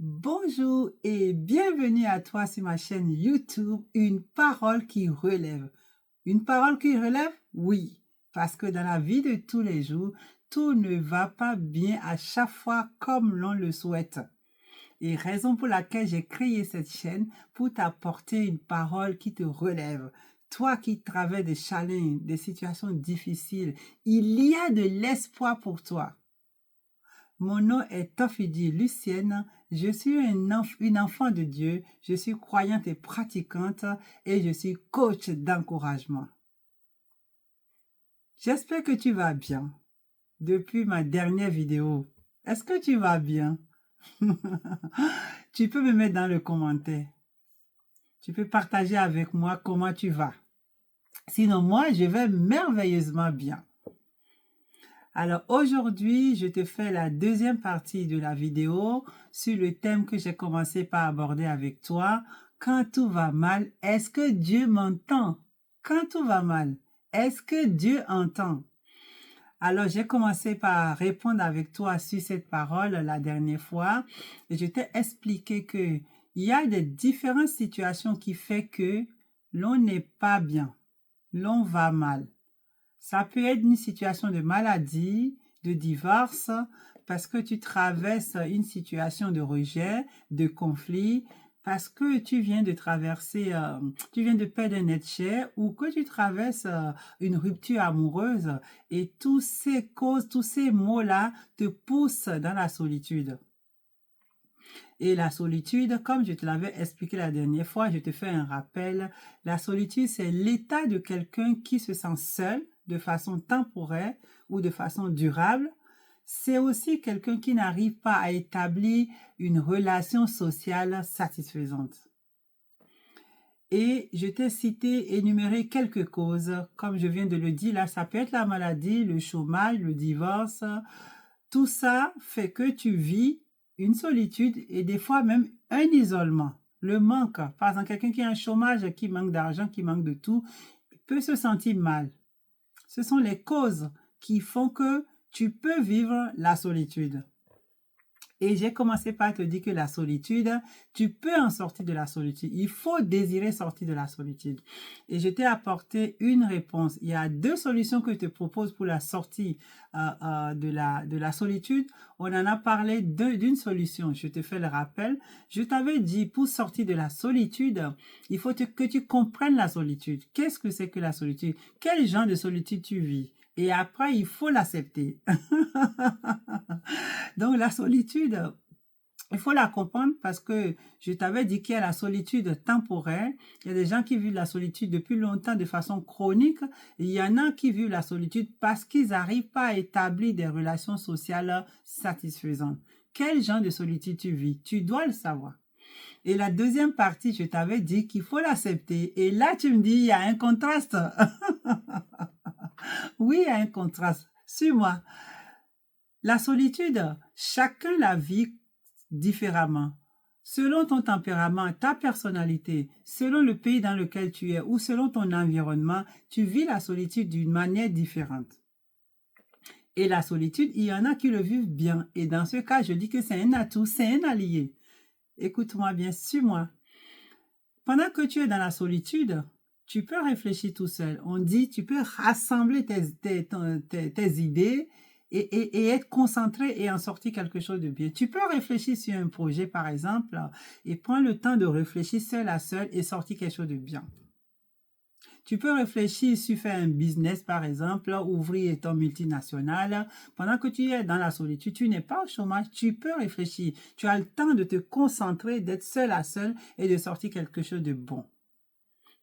Bonjour et bienvenue à toi sur ma chaîne YouTube, Une parole qui relève. Une parole qui relève? Oui, parce que dans la vie de tous les jours, tout ne va pas bien à chaque fois comme l'on le souhaite. Et raison pour laquelle j'ai créé cette chaîne pour t'apporter une parole qui te relève. Toi qui traverses des challenges, des situations difficiles, il y a de l'espoir pour toi. Mon nom est Tofidi Lucienne, je suis une enfant de Dieu, je suis croyante et pratiquante et je suis coach d'encouragement. J'espère que tu vas bien depuis ma dernière vidéo. Est-ce que tu vas bien? Tu peux me mettre dans le commentaire. Tu peux partager avec moi comment tu vas. Sinon, moi, je vais merveilleusement bien. Alors aujourd'hui, je te fais la deuxième partie de la vidéo sur le thème que j'ai commencé par aborder avec toi. Quand tout va mal, est-ce que Dieu m'entend? Quand tout va mal, est-ce que Dieu entend? Alors j'ai commencé par répondre avec toi sur cette parole la dernière fois et je t'ai expliqué que il y a des différentes situations qui font que l'on n'est pas bien, l'on va mal. Ça peut être une situation de maladie, de divorce, parce que tu traverses une situation de rejet, de conflit, parce que tu viens de traverser, tu viens de perdre un être cher ou que tu traverses une rupture amoureuse et tous ces causes, tous ces mots-là te poussent dans la solitude. Et la solitude, comme je te l'avais expliqué la dernière fois, je te fais un rappel, la solitude, c'est l'état de quelqu'un qui se sent seul de façon temporaire ou de façon durable. C'est aussi quelqu'un qui n'arrive pas à établir une relation sociale satisfaisante. Et je t'ai cité, énuméré quelques causes. Comme je viens de le dire, là, ça peut être la maladie, le chômage, le divorce. Tout ça fait que tu vis une solitude et des fois même un isolement. Le manque, par exemple, quelqu'un qui a un chômage, qui manque d'argent, qui manque de tout, peut se sentir mal. Ce sont les causes qui font que tu peux vivre la solitude. Et j'ai commencé par te dire que la solitude, tu peux en sortir de la solitude. Il faut désirer sortir de la solitude. Et je t'ai apporté une réponse. Il y a deux solutions que je te propose pour la sortie de la solitude. On en a parlé d'une solution. Je te fais le rappel. Je t'avais dit, pour sortir de la solitude, il faut que tu comprennes la solitude. Qu'est-ce que c'est que la solitude? Quel genre de solitude tu vis? Et après, il faut l'accepter. Donc la solitude, il faut la comprendre parce que je t'avais dit qu'il y a la solitude temporaire. Il y a des gens qui vivent la solitude depuis longtemps de façon chronique. Et il y en a qui vivent la solitude parce qu'ils n'arrivent pas à établir des relations sociales satisfaisantes. Quel genre de solitude tu vis? Tu dois le savoir. Et la deuxième partie, je t'avais dit qu'il faut l'accepter. Et là, tu me dis, il y a un contraste. Oui, il y a un contraste. Suis-moi. La solitude, chacun la vit différemment. Selon ton tempérament, ta personnalité, selon le pays dans lequel tu es ou selon ton environnement, tu vis la solitude d'une manière différente. Et la solitude, il y en a qui le vivent bien. Et dans ce cas, je dis que c'est un atout, c'est un allié. Écoute-moi bien, suis-moi. Pendant que tu es dans la solitude, tu peux réfléchir tout seul. On dit, tu peux rassembler tes idées et être concentré et en sortir quelque chose de bien. Tu peux réfléchir sur un projet, par exemple, et prendre le temps de réfléchir seul à seul et sortir quelque chose de bien. Tu peux réfléchir sur faire un business, par exemple, ouvrir ton multinational. Pendant que tu es dans la solitude, tu n'es pas au chômage, tu peux réfléchir. Tu as le temps de te concentrer, d'être seul à seul et de sortir quelque chose de bon.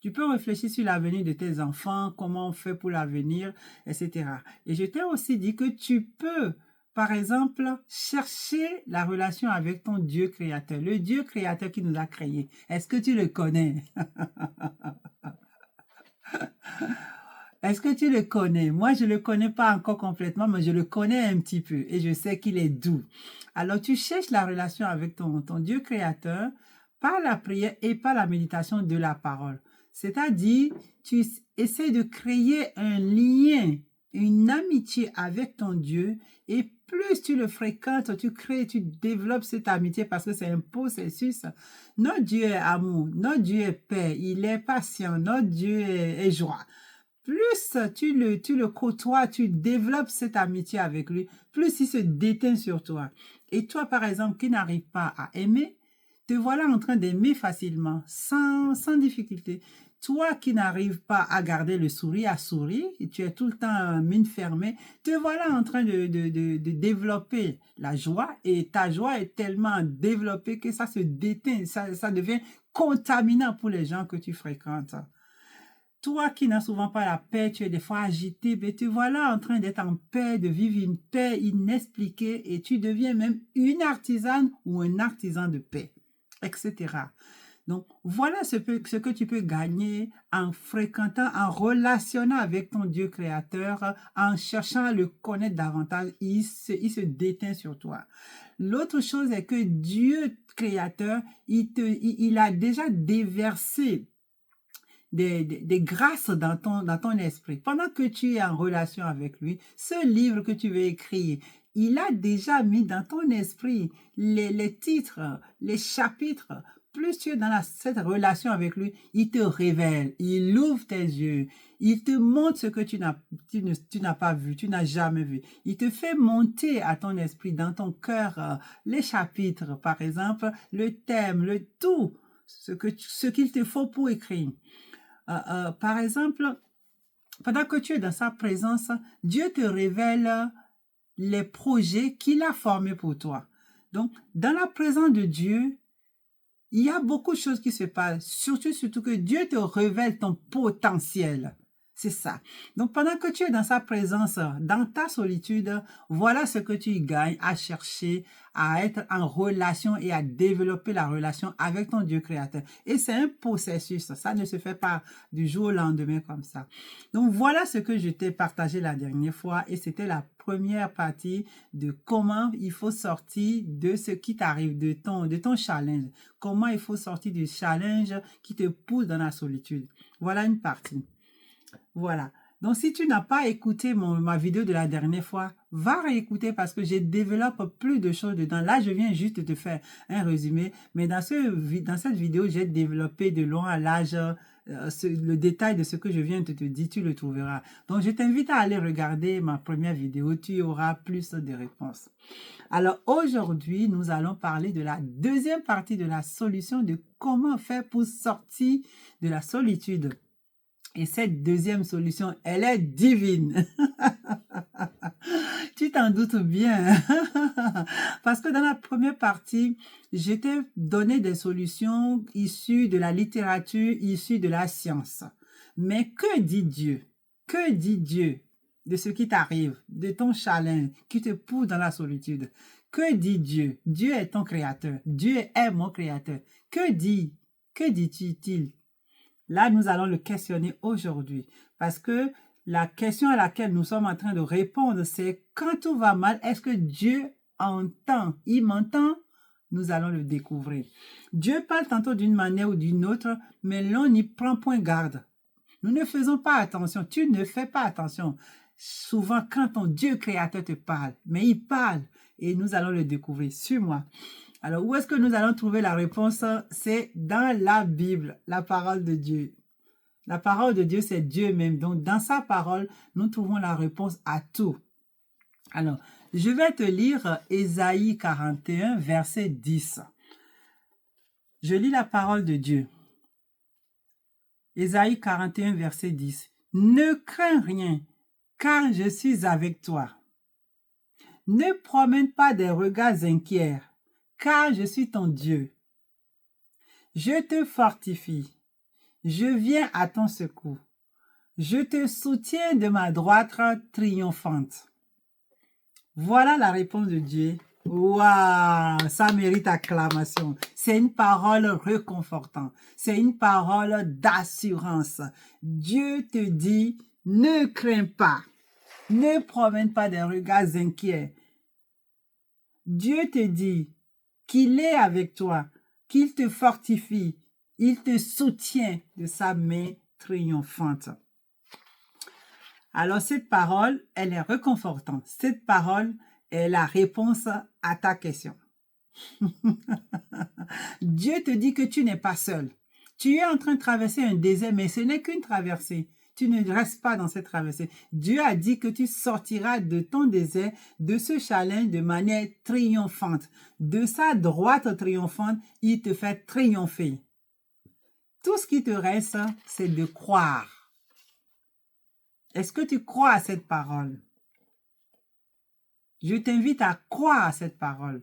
Tu peux réfléchir sur l'avenir de tes enfants, comment on fait pour l'avenir, etc. Et je t'ai aussi dit que tu peux, par exemple, chercher la relation avec ton Dieu créateur, le Dieu créateur qui nous a créés. Est-ce que tu le connais? Est-ce que tu le connais? Moi, je ne le connais pas encore complètement, mais je le connais un petit peu et je sais qu'il est doux. Alors, tu cherches la relation avec ton Dieu créateur par la prière et par la méditation de la parole. C'est-à-dire, tu essaies de créer un lien, une amitié avec ton Dieu et plus tu le fréquentes, tu crées, tu développes cette amitié parce que c'est un processus. Notre Dieu est amour, notre Dieu est paix, il est patient, notre Dieu est joie. Plus tu le côtoies, tu développes cette amitié avec lui, plus il se déteint sur toi. Et toi, par exemple, qui n'arrive pas à aimer, te voilà en train d'aimer facilement, sans difficulté. Toi qui n'arrives pas à garder le sourire, à sourire, et tu es tout le temps mine fermée, te voilà en train de développer la joie, et ta joie est tellement développée que ça se déteint, ça devient contaminant pour les gens que tu fréquentes. Toi qui n'as souvent pas la paix, tu es des fois agité, mais te voilà en train d'être en paix, de vivre une paix inexpliquée et tu deviens même une artisane ou un artisan de paix, etc. Donc, voilà ce que tu peux gagner en fréquentant, en relationnant avec ton Dieu créateur, en cherchant à le connaître davantage, il se déteint sur toi. L'autre chose est que Dieu créateur, il a déjà déversé des grâces dans ton esprit. Pendant que tu es en relation avec lui, ce livre que tu veux écrire, il a déjà mis dans ton esprit les titres, les chapitres. Plus tu es dans cette relation avec lui, il te révèle, il ouvre tes yeux, il te montre ce que tu n'as pas vu, tu n'as jamais vu. Il te fait monter à ton esprit, dans ton cœur, les chapitres, par exemple, le thème, le tout, ce qu'il te faut pour écrire. Par exemple, pendant que tu es dans sa présence, Dieu te révèle les projets qu'il a formés pour toi. Donc, dans la présence de Dieu, il y a beaucoup de choses qui se passent, surtout que Dieu te révèle ton potentiel. C'est ça. Donc, pendant que tu es dans sa présence, dans ta solitude, voilà ce que tu gagnes à chercher, à être en relation et à développer la relation avec ton Dieu créateur. Et c'est un processus. Ça ne se fait pas du jour au lendemain comme ça. Donc, voilà ce que je t'ai partagé la dernière fois et c'était la première partie de comment il faut sortir de ce qui t'arrive, de ton challenge. Comment il faut sortir du challenge qui te pousse dans la solitude. Voilà une partie. Voilà. Donc, si tu n'as pas écouté ma vidéo de la dernière fois, va réécouter parce que je développe plus de choses dedans. Là, je viens juste de te faire un résumé, mais dans cette vidéo, j'ai développé de long à large le détail de ce que je viens de te dire, tu le trouveras. Donc, je t'invite à aller regarder ma première vidéo, tu auras plus de réponses. Alors, aujourd'hui, nous allons parler de la deuxième partie de la solution de comment faire pour sortir de la solitude. Et cette deuxième solution, elle est divine. Tu t'en doutes bien. Parce que dans la première partie, je t'ai donné des solutions issues de la littérature, issues de la science. Mais que dit Dieu? Que dit Dieu de ce qui t'arrive, de ton challenge qui te pousse dans la solitude? Que dit Dieu? Dieu est ton créateur. Dieu est mon créateur. Que dit-il? Là, nous allons le questionner aujourd'hui parce que la question à laquelle nous sommes en train de répondre, c'est quand tout va mal, est-ce que Dieu entend? Il m'entend? Nous allons le découvrir. Dieu parle tantôt d'une manière ou d'une autre, mais l'on n'y prend point garde. Nous ne faisons pas attention. Tu ne fais pas attention. Souvent, quand ton Dieu créateur te parle, mais il parle et nous allons le découvrir. Suis-moi. Alors, où est-ce que nous allons trouver la réponse? C'est dans la Bible, la parole de Dieu. La parole de Dieu, c'est Dieu même. Donc, dans sa parole, nous trouvons la réponse à tout. Alors, je vais te lire Ésaïe 41, verset 10. Je lis la parole de Dieu. Ésaïe 41, verset 10. Ne crains rien, car je suis avec toi. Ne promène pas des regards inquiets, car je suis ton Dieu. Je te fortifie, je viens à ton secours. Je te soutiens de ma droite triomphante. Voilà la réponse de Dieu. Waouh, ça mérite acclamation. C'est une parole réconfortante. C'est une parole d'assurance. Dieu te dit, ne crains pas. Ne promène pas des regards inquiets. Dieu te dit qu'il est avec toi, qu'il te fortifie, il te soutient de sa main triomphante. Alors cette parole, elle est réconfortante. Cette parole, est la réponse à ta question. Dieu te dit que tu n'es pas seul. Tu es en train de traverser un désert, mais ce n'est qu'une traversée. Tu ne restes pas dans cette traversée. Dieu a dit que tu sortiras de ton désert, de ce challenge de manière triomphante. De sa droite triomphante, il te fait triompher. Tout ce qui te reste, c'est de croire. Est-ce que tu crois à cette parole? Je t'invite à croire à cette parole.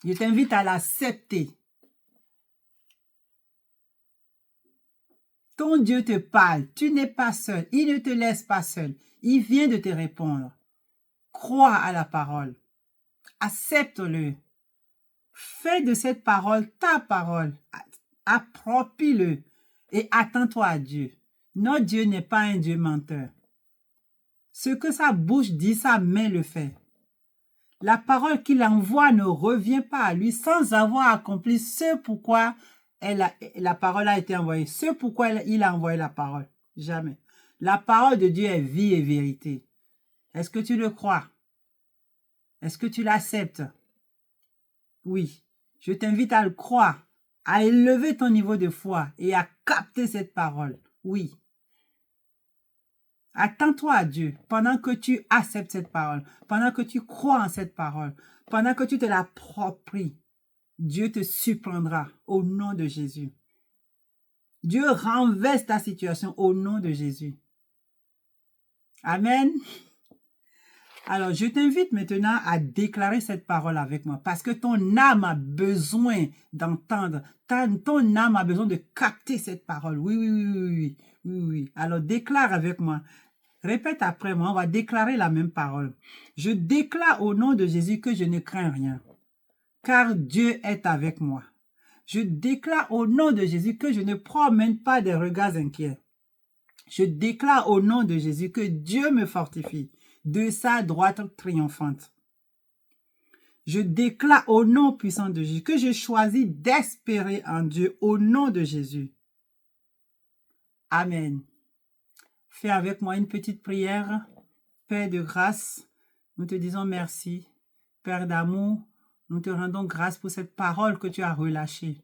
Je t'invite à l'accepter. Ton Dieu te parle, tu n'es pas seul, il ne te laisse pas seul, il vient de te répondre. Crois à la parole, accepte-le, fais de cette parole ta parole, approprie-le et attends-toi à Dieu. Notre Dieu n'est pas un Dieu menteur. Ce que sa bouche dit, sa main le fait. La parole qu'il envoie ne revient pas à lui sans avoir accompli ce pourquoi la parole a été envoyée. Ce pourquoi il a envoyé la parole. Jamais. La parole de Dieu est vie et vérité. Est-ce que tu le crois? Est-ce que tu l'acceptes? Oui. Je t'invite à le croire, à élever ton niveau de foi et à capter cette parole. Oui. Attends-toi à Dieu pendant que tu acceptes cette parole, pendant que tu crois en cette parole, pendant que tu te l'appropries. Dieu te surprendra au nom de Jésus. Dieu renverse ta situation au nom de Jésus. Amen. Alors, je t'invite maintenant à déclarer cette parole avec moi parce que ton âme a besoin d'entendre. Ton âme a besoin de capter cette parole. Oui, oui, oui, oui, oui, oui. Alors, déclare avec moi. Répète après moi, on va déclarer la même parole. Je déclare au nom de Jésus que je ne crains rien, car Dieu est avec moi. Je déclare au nom de Jésus que je ne promène pas des regards inquiets. Je déclare au nom de Jésus que Dieu me fortifie de sa droite triomphante. Je déclare au nom puissant de Jésus que je choisis d'espérer en Dieu au nom de Jésus. Amen. Fais avec moi une petite prière. Père de grâce, nous te disons merci. Père d'amour, nous te rendons grâce pour cette parole que tu as relâchée.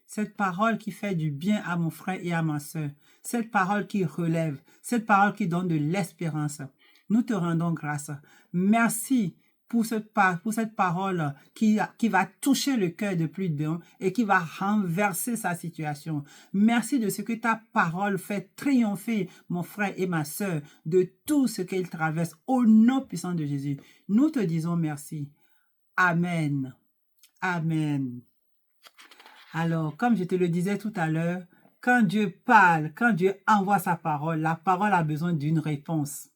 Cette parole qui fait du bien à mon frère et à ma soeur. Cette parole qui relève. Cette parole qui donne de l'espérance. Nous te rendons grâce. Merci pour cette parole qui va toucher le cœur de plus d'un et qui va renverser sa situation. Merci de ce que ta parole fait triompher mon frère et ma sœur de tout ce qu'ils traversent au nom puissant de Jésus. Nous te disons merci. Amen. Amen. Alors, comme je te le disais tout à l'heure, quand Dieu parle, quand Dieu envoie sa parole, la parole a besoin d'une réponse.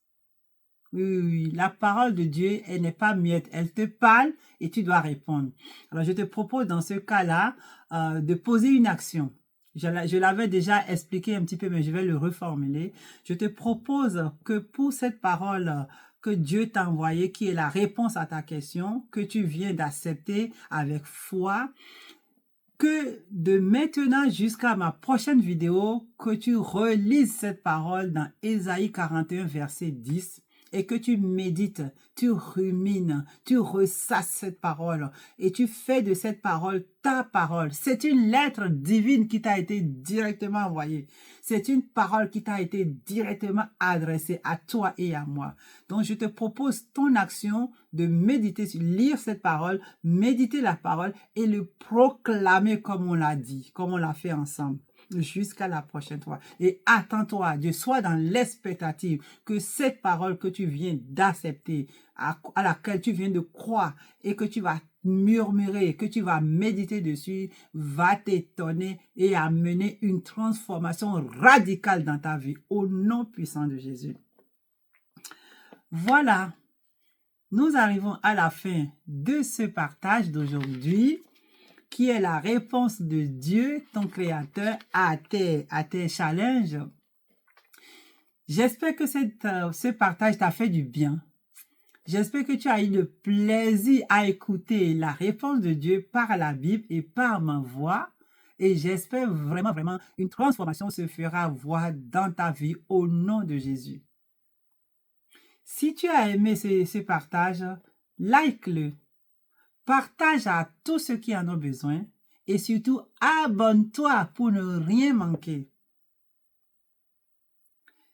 Oui, la parole de Dieu, elle n'est pas muette. Elle te parle et tu dois répondre. Alors, je te propose dans ce cas-là de poser une action. Je l'avais déjà expliqué un petit peu, mais je vais le reformuler. Je te propose que pour cette parole que Dieu t'a envoyée, qui est la réponse à ta question, que tu viens d'accepter avec foi, que de maintenant jusqu'à ma prochaine vidéo, que tu relises cette parole dans Ésaïe 41, verset 10, et que tu médites, tu rumines, tu ressasses cette parole et tu fais de cette parole ta parole. C'est une lettre divine qui t'a été directement envoyée. C'est une parole qui t'a été directement adressée à toi et à moi. Donc, je te propose ton action de méditer, lire cette parole, méditer la parole et le proclamer comme on l'a dit, comme on l'a fait ensemble. Jusqu'à la prochaine fois. Et attends-toi à Dieu. Sois dans l'expectative que cette parole que tu viens d'accepter, à laquelle tu viens de croire et que tu vas murmurer, que tu vas méditer dessus, va t'étonner et amener une transformation radicale dans ta vie au nom puissant de Jésus. Voilà. Nous arrivons à la fin de ce partage d'aujourd'hui, qui est la réponse de Dieu, ton Créateur, à tes challenges. J'espère que ce partage t'a fait du bien. J'espère que tu as eu le plaisir à écouter la réponse de Dieu par la Bible et par ma voix. Et j'espère vraiment, vraiment, une transformation se fera voir dans ta vie au nom de Jésus. Si tu as aimé ce partage, like-le, partage à tous ceux qui en ont besoin et surtout abonne-toi pour ne rien manquer.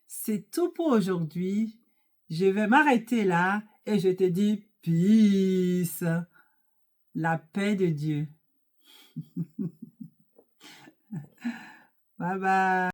C'est tout pour aujourd'hui. Je vais m'arrêter là et je te dis peace, la paix de Dieu. Bye bye.